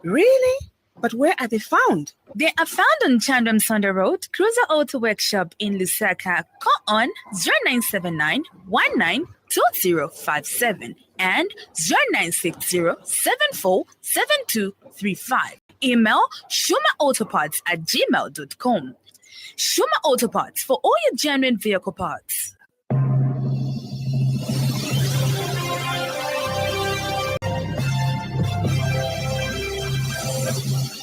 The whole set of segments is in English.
Really? But where are they found? They are found on Clement Sinda Road, Cruiser Auto Workshop in Lusaka. Call on 0979 192057 and 0960747235. Email shumaautoparts@gmail.com. Shuma Auto Parts for all your genuine vehicle parts.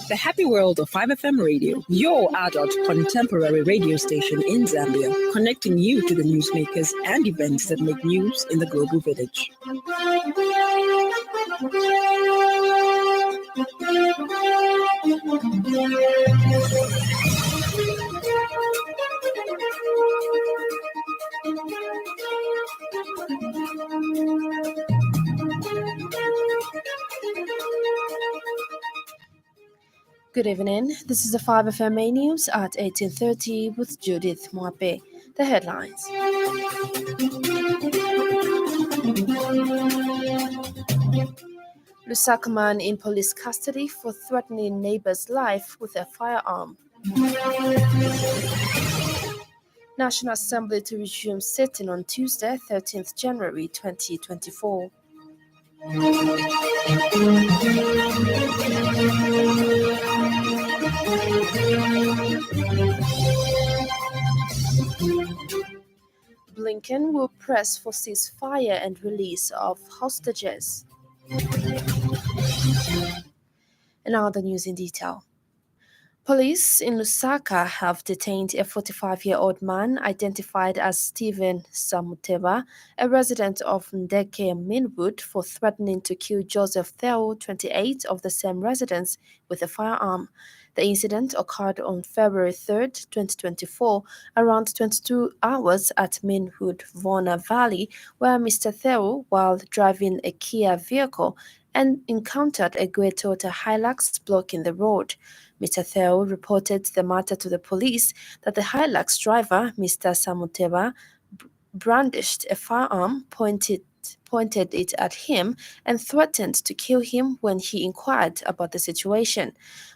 The happy world of 5FM Radio, your adult contemporary radio station in Zambia, connecting you to the newsmakers and events that make news in the global village. Good evening. This is the 5FMA News at 18:30 with Judith MWAPE. The headlines. Lusaka man in police custody for threatening neighbor's life with a firearm. National Assembly to resume sitting on Tuesday, 13th January 2024. Blinken will press for ceasefire and release of hostages. And now the news in detail. Police in Lusaka have detained a 45-year-old man identified as Stephen Samuteba, a resident of Ndeke Minwood, for threatening to kill Joseph Theo, 28, of the same residence with a firearm. The incident occurred on February 3, 2024, around 22 hours at Minwood, Vona Valley, where Mr. Theo, while driving a Kia vehicle, and encountered a grey Toyota Hilux blocking the road. Mr. Theo reported the matter to the police that the Hilux driver, Mr. Samuteba, brandished a firearm, pointed it at him, and threatened to kill him when he inquired about the situation.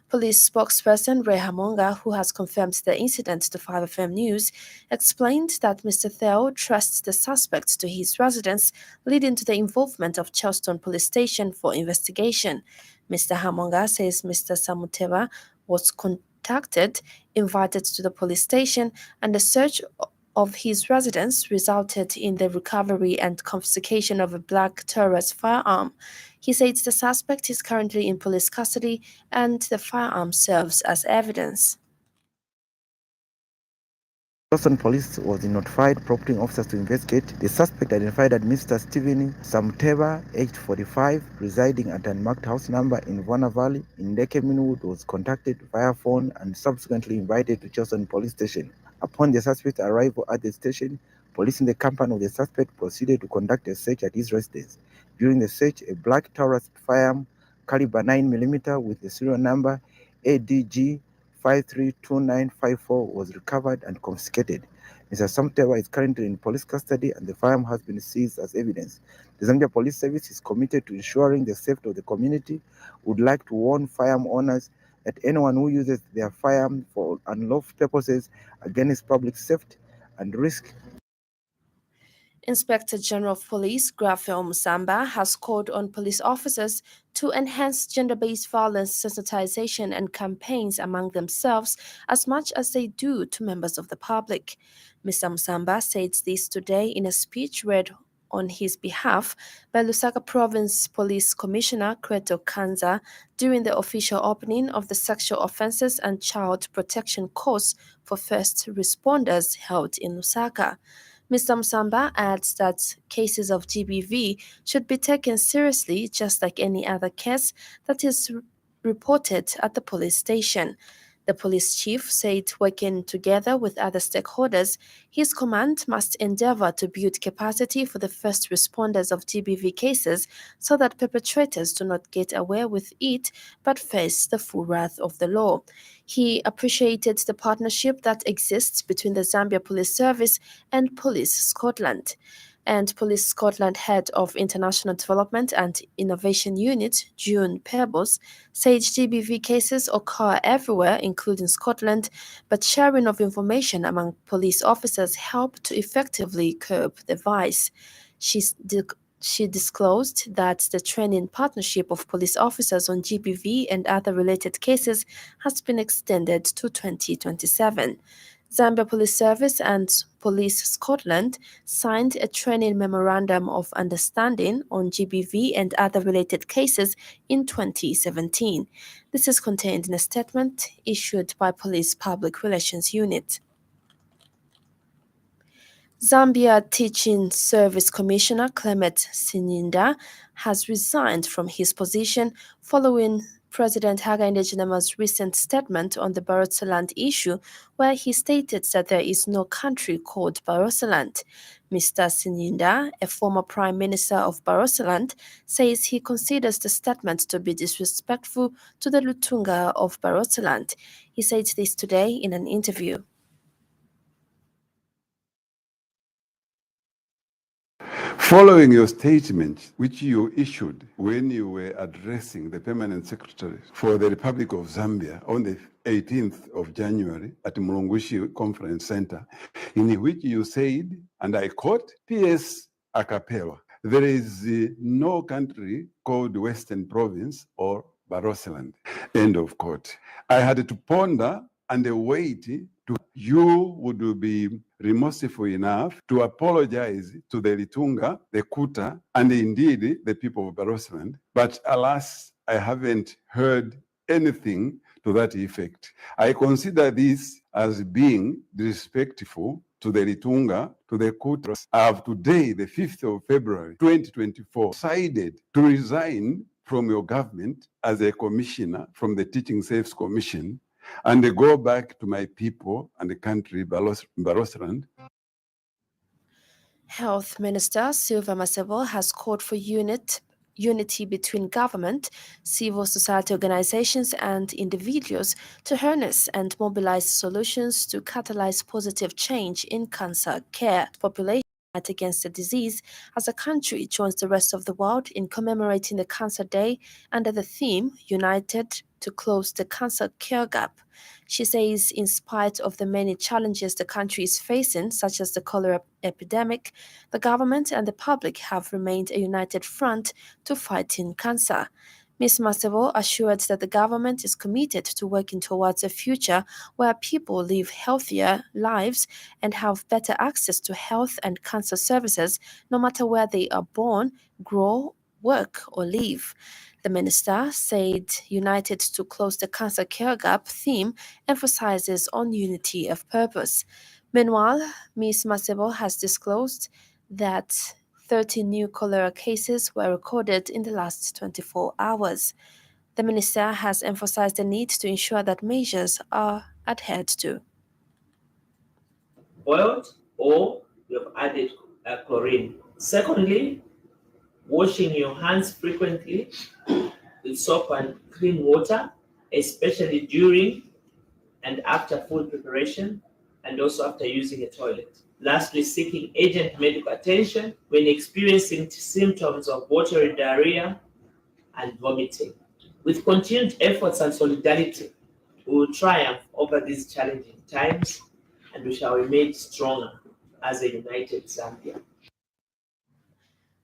Police spokesperson Ray Hamonga, who has confirmed the incident to 5FM News, explained that Mr. Theo traced the suspect to his residence, leading to the involvement of Charleston Police Station for investigation. Mr. Hamonga says Mr. Samuteba was contacted, invited to the police station, and the search of his residence resulted in the recovery and confiscation of a black Taurus firearm. He says the suspect is currently in police custody and the firearm serves as evidence. Charleston Police was notified, prompting officers to investigate. The suspect, identified as Mr. Stephen Samuteba, aged 45, residing at an unmarked house number in Vona Valley in Ndeke Minwood, was contacted via phone and subsequently invited to Charleston Police Station. Upon the suspect's arrival at the station, police in the company of the suspect proceeded to conduct a search at his residence. During the search, a black Taurus firearm caliber 9mm with the serial number ADG 532954 was recovered and confiscated. Mr. Samuteba is currently in police custody and the firearm has been seized as evidence. The Zambia Police Service is committed to ensuring the safety of the community. Would like to warn firearm owners that anyone who uses their firearm for unlawful purposes against public safety and risk. Inspector General of Police Grafiel Musamba has called on police officers to enhance gender-based violence sensitization and campaigns among themselves as much as they do to members of the public. Mr. Musamba said this today in a speech read on his behalf by Lusaka Province Police Commissioner Kreto Kanza during the official opening of the Sexual Offences and Child Protection course for first responders held in Lusaka. Mr. Musamba adds that cases of GBV should be taken seriously just like any other case that is reported at the police station. The police chief said working together with other stakeholders, his command must endeavor to build capacity for the first responders of GBV cases so that perpetrators do not get away with it but face the full wrath of the law. He appreciated the partnership that exists between the Zambia Police Service and Police Scotland. And Police Scotland Head of International Development and Innovation Unit, June Pebbles, said GBV cases occur everywhere, including Scotland, but sharing of information among police officers help to effectively curb the vice. She disclosed that the training partnership of police officers on GBV and other related cases has been extended to 2027. Zambia Police Service and Police Scotland signed a training memorandum of understanding on GBV and other related cases in 2017. This is contained in a statement issued by Police Public Relations Unit. Zambia Teaching Service Commissioner Clement Sinda has resigned from his position following President Hakainde Hichilema's recent statement on the Barotseland issue, where he stated that there is no country called Barotseland. Mr. Sinda, a former Prime Minister of Barotseland, says he considers the statement to be disrespectful to the Lutunga of Barotseland. He said this today in an interview. Following your statement, which you issued when you were addressing the Permanent Secretary for the Republic of Zambia on the 18th of January at Mulungushi Conference Center, in which you said, and I quote, "P.S. a cappella, there is no country called Western Province or Barotseland," end of quote. I had to ponder and wait to you would be remorseful enough to apologize to the Litunga, the Kuta, and indeed the people of Barotseland. But alas, I haven't heard anything to that effect. I consider this as being disrespectful to the Litunga, to the Kuta. I have today, the 5th of February, 2024, decided to resign from your government as a commissioner from the Teaching Service Commission and go back to my people and the country, Barotseland. Health Minister Silva Masebo has called for unity between government, civil society organizations, and individuals to harness and mobilize solutions to catalyze positive change in cancer care. Population against the disease as a country joins the rest of the world in commemorating the Cancer Day under the theme United to Close the Cancer Care Gap. She says in spite of the many challenges the country is facing, such as the cholera epidemic, the government and the public have remained a united front to fighting cancer. Ms. Masebo assured that the government is committed to working towards a future where people live healthier lives and have better access to health and cancer services no matter where they are born, grow, work, or live. The minister said United to Close the Cancer Care Gap theme emphasizes on unity of purpose. Meanwhile, Ms. Masebo has disclosed that 30 new cholera cases were recorded in the last 24 hours. The minister has emphasized the need to ensure that measures are adhered to. Boiled, or you have added chlorine. Secondly, washing your hands frequently with soap and clean water, especially during and after food preparation, and also after using a toilet. Lastly, seeking urgent medical attention when experiencing symptoms of watery diarrhea and vomiting. With continued efforts and solidarity, we will triumph over these challenging times, and we shall remain stronger as a united Zambia.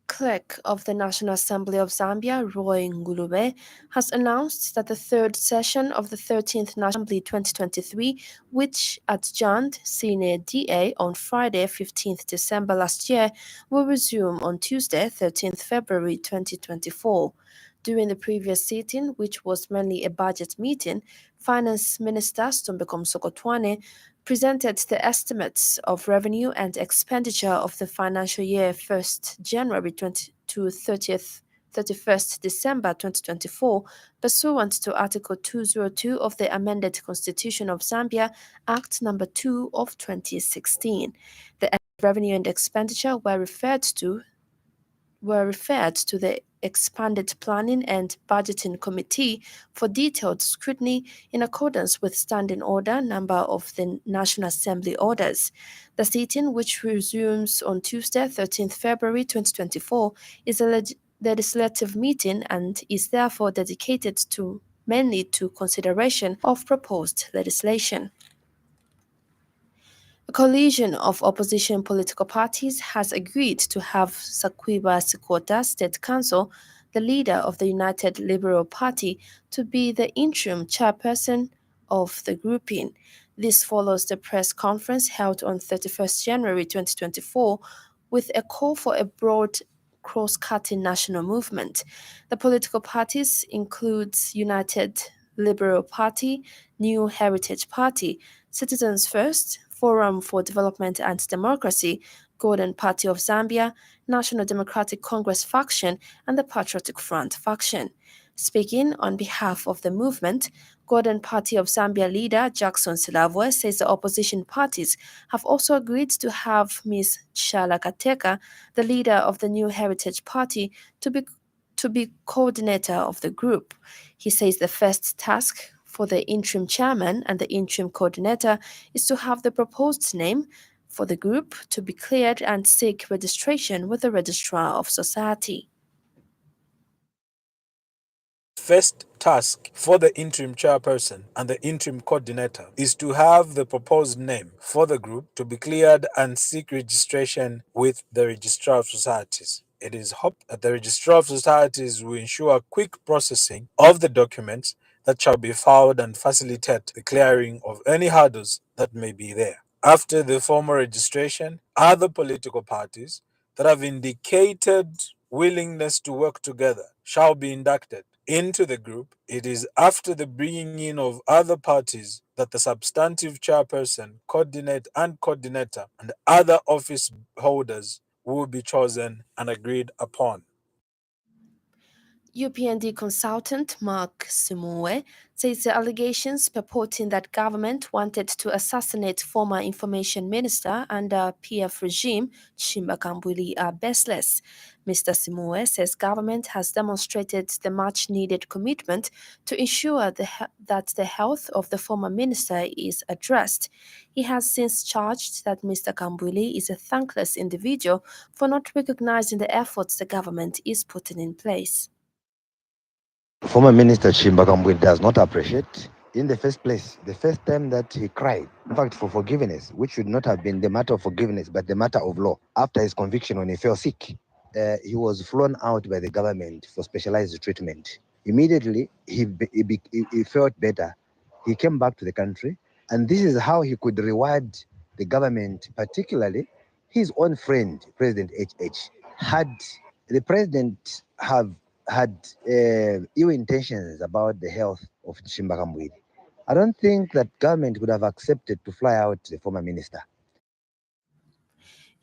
Clerk of the National Assembly of Zambia, Roy Ngulube, has announced that the third session of the 13th National Assembly 2023, which adjourned sine die on Friday, 15th December last year, will resume on Tuesday, 13th February 2024. During the previous sitting, which was mainly a budget meeting, Finance Minister Stombeko Msokotwane presented the estimates of revenue and expenditure of the financial year 1st January to 31st December 2024 pursuant to Article 202 of the amended Constitution of Zambia, Act No. 2 of 2016. The revenue and expenditure were referred to the expanded planning and budgeting committee for detailed scrutiny in accordance with Standing Order number of the National Assembly orders. The sitting, which resumes on Tuesday, 13th February 2024, is a legislative meeting and is therefore dedicated mainly to consideration of proposed legislation. A coalition of opposition political parties has agreed to have Sakwiba Sikota State Council, the leader of the United Liberal Party, to be the interim chairperson of the grouping. This follows the press conference held on 31st January 2024 with a call for a broad cross-cutting national movement. The political parties include United Liberal Party, New Heritage Party, Citizens First, Forum for Development and Democracy, Golden Party of Zambia, National Democratic Congress faction, and the Patriotic Front faction. Speaking on behalf of the movement, Golden Party of Zambia leader Jackson Silavwe says the opposition parties have also agreed to have Ms. Shala Kateka, the leader of the New Heritage Party, to be coordinator of the group. He says the first task for the interim chairman and the interim coordinator is to have the proposed name for the group to be cleared and seek registration with the Registrar of Society. First task for the interim chairperson and the interim coordinator is to have the proposed name for the group to be cleared and seek registration with the Registrar of Societies. It is hoped that the Registrar of Societies will ensure quick processing of the documents that shall be filed and facilitate the clearing of any hurdles that may be there. After the formal registration, other political parties that have indicated willingness to work together shall be inducted into the group. It is after the bringing in of other parties that the substantive chairperson, coordinator, and other office holders will be chosen and agreed upon. UPND consultant Mark Simue says the allegations purporting that government wanted to assassinate former information minister under PF regime Chimba Kambwili are baseless. Mr. Simue says government has demonstrated the much-needed commitment to ensure that the health of the former minister is addressed. He has since charged that Mr. Kambwili is a thankless individual for not recognizing the efforts the government is putting in place. Former Minister Chimba Kambwili does not appreciate, in the first place, the first time that he cried, in fact, for forgiveness, which should not have been the matter of forgiveness, but the matter of law. After his conviction when he fell sick, he was flown out by the government for specialized treatment. Immediately, he felt better. He came back to the country, and this is how he could reward the government, particularly his own friend, President HH. Had the president had ill intentions about the health of Chimba Kambwili, I don't think that government would have accepted to fly out the former minister.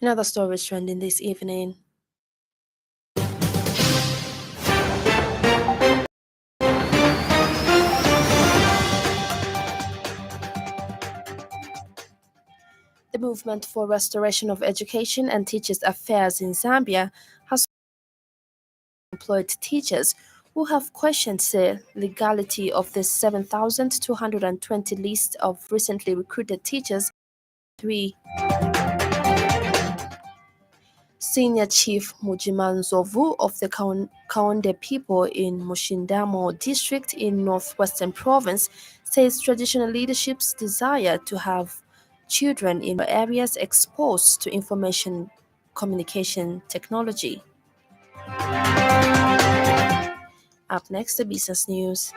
Another story is trending this evening. The Movement for Restoration of Education and Teachers' Affairs in Zambia has employed teachers who have questioned the legality of the 7,220 list of recently recruited teachers. Senior Chief Mujima Nzovu of the Kaonde people in Mushindamo district in Northwestern Province says traditional leadership's desire to have children in areas exposed to information communication technology. Up next, the business news.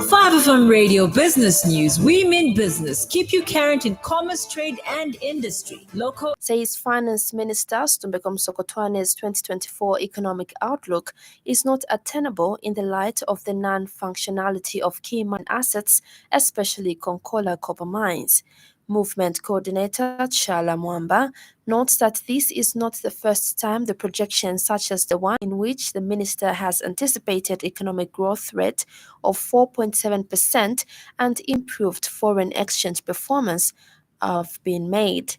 5FM Radio Business News. We mean business. Keep you current in commerce, trade, and industry. Local Says Finance Minister Stumbeko Msokotwane's 2024 economic outlook is not attainable in the light of the non-functionality of key mine assets, especially Konkola copper mines. Movement coordinator Chala Mwamba notes that this is not the first time the projection, such as the one in which the minister has anticipated economic growth rate of 4.7% and improved foreign exchange performance, have been made.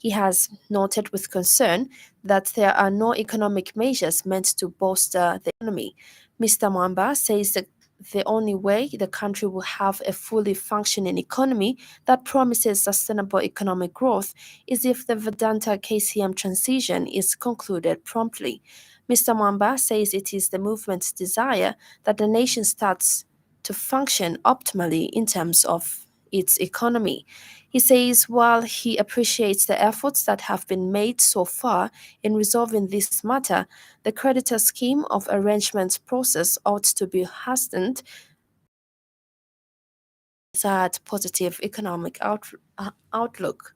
He has noted with concern that there are no economic measures meant to bolster the economy. Mr. Mwamba says that the only way the country will have a fully functioning economy that promises sustainable economic growth is if the Vedanta KCM transition is concluded promptly. Mr. Mwamba says it is the movement's desire that the nation starts to function optimally in terms of its economy. He says while he appreciates the efforts that have been made so far in resolving this matter, the creditor scheme of arrangement process ought to be hastened. Desired positive economic outlook.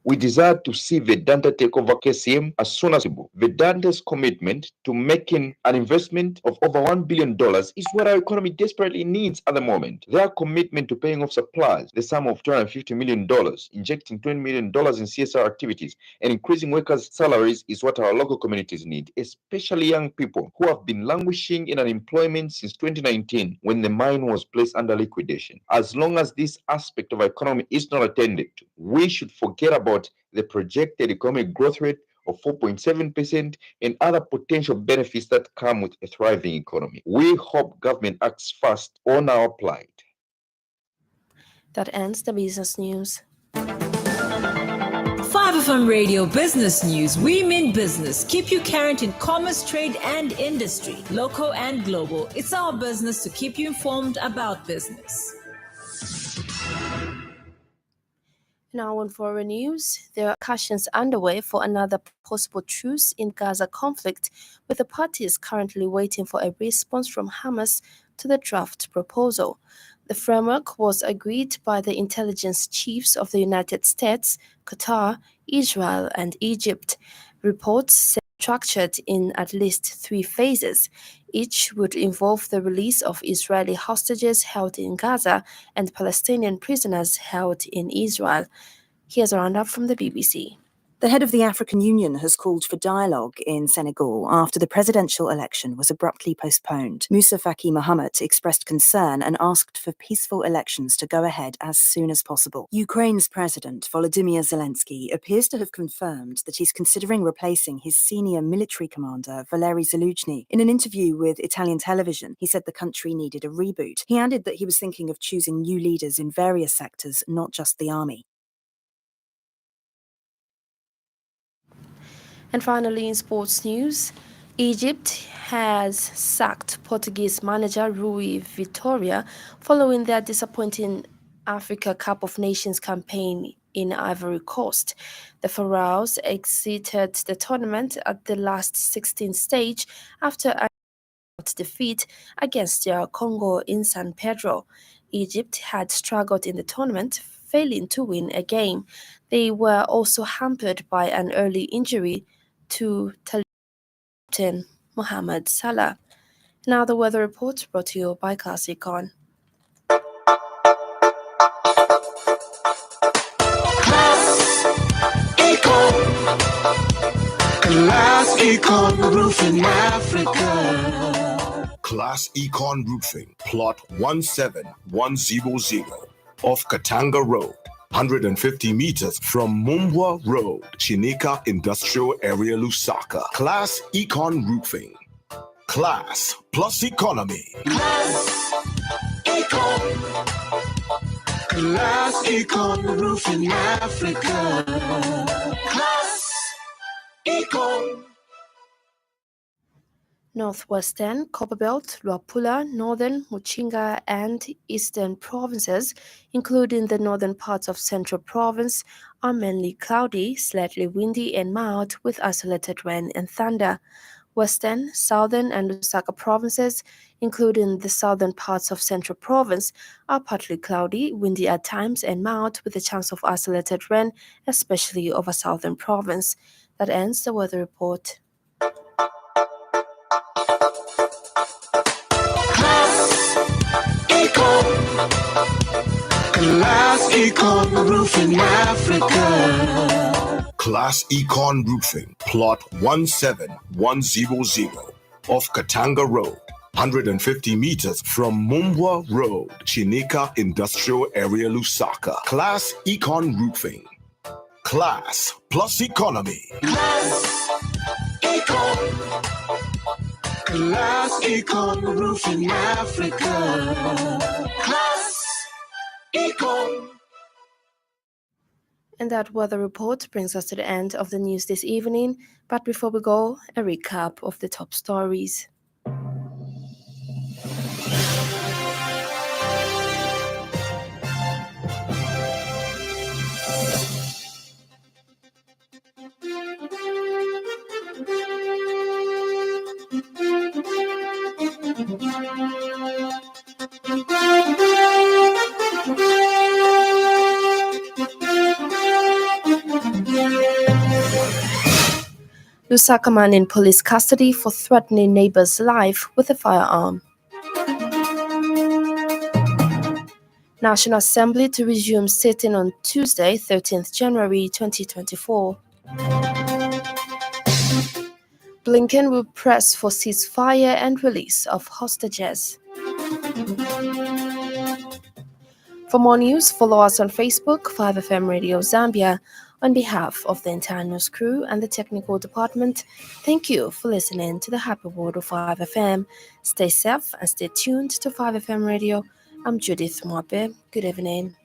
We desire to see Vedanta take over KCM as soon as possible. Vedanta's commitment to making an investment of over $1 billion is what our economy desperately needs at the moment. Their commitment to paying off suppliers, the sum of $250 million, injecting $20 million in CSR activities, and increasing workers' salaries is what our local communities need, especially young people who have been languishing in unemployment since 2019 when the mine was placed under liquidation. As long as this aspect of our economy is not attended to, we should forget about the projected economic growth rate of 4.7% and other potential benefits that come with a thriving economy. We hope government acts fast on our plight. That ends the business news. 5FM Radio Business News. We mean business. Keep you current in commerce, trade, and industry, local and global. It's our business to keep you informed about business. Now on foreign news, there are discussions underway for another possible truce in Gaza conflict, with the parties currently waiting for a response from Hamas to the draft proposal. The framework was agreed by the intelligence chiefs of the United States, Qatar, Israel, and Egypt. Reports say structured in at least 3 phases. Each would involve the release of Israeli hostages held in Gaza and Palestinian prisoners held in Israel. Here's a roundup from the BBC. The head of the African Union has called for dialogue in Senegal after the presidential election was abruptly postponed. Moussa Faki Mohamed expressed concern and asked for peaceful elections to go ahead as soon as possible. Ukraine's President Volodymyr Zelensky appears to have confirmed that he's considering replacing his senior military commander, Valery Zaluzhny. In an interview with Italian television, he said the country needed a reboot. He added that he was thinking of choosing new leaders in various sectors, not just the army. And finally, in sports news, Egypt has sacked Portuguese manager Rui Vitória following their disappointing Africa Cup of Nations campaign in Ivory Coast. The Pharaohs exited the tournament at the last 16 stage after a defeat against their Congo in San Pedro. Egypt had struggled in the tournament, failing to win a game. They were also hampered by an early injury to Captain Mohamed Salah. Now the weather report brought to you by Class Econ. Class Econ Roofing Africa. Class Econ Roofing, plot 17100 off Katanga Road. 150 meters from Mumbwa Road, Chinika Industrial Area, Lusaka. Class Econ Roofing. Class plus economy. Class Econ. Class Econ Roofing Africa. Class Econ. Northwestern, Copperbelt, Luapula, Northern, Muchinga, and Eastern provinces, including the northern parts of Central Province, are mainly cloudy, slightly windy and mild with isolated rain and thunder. Western, Southern, and Lusaka provinces, including the southern parts of Central Province, are partly cloudy, windy at times, and mild with a chance of isolated rain, especially over Southern Province. That ends the weather report. Class Econ Roofing Africa. Class Econ Roofing, plot 17100 off Katanga Road. 150 meters from Mumbwa Road, Chinika Industrial Area, Lusaka. Class Econ Roofing. Class plus economy. Class Econ Roofing Africa. Class Econ. And that weather report brings us to the end of the news this evening. But before we go, a recap of the top stories. Lusaka man in police custody for threatening neighbor's life with a firearm. National Assembly to resume sitting on Tuesday, 13th January 2024. Blinken will press for ceasefire and release of hostages. For more news, follow us on Facebook, 5FM Radio Zambia. On behalf of the entire news crew and the technical department, thank you for listening to the Happy World of 5FM. Stay safe and stay tuned to 5FM Radio. I'm Judith MWAPE. Good evening.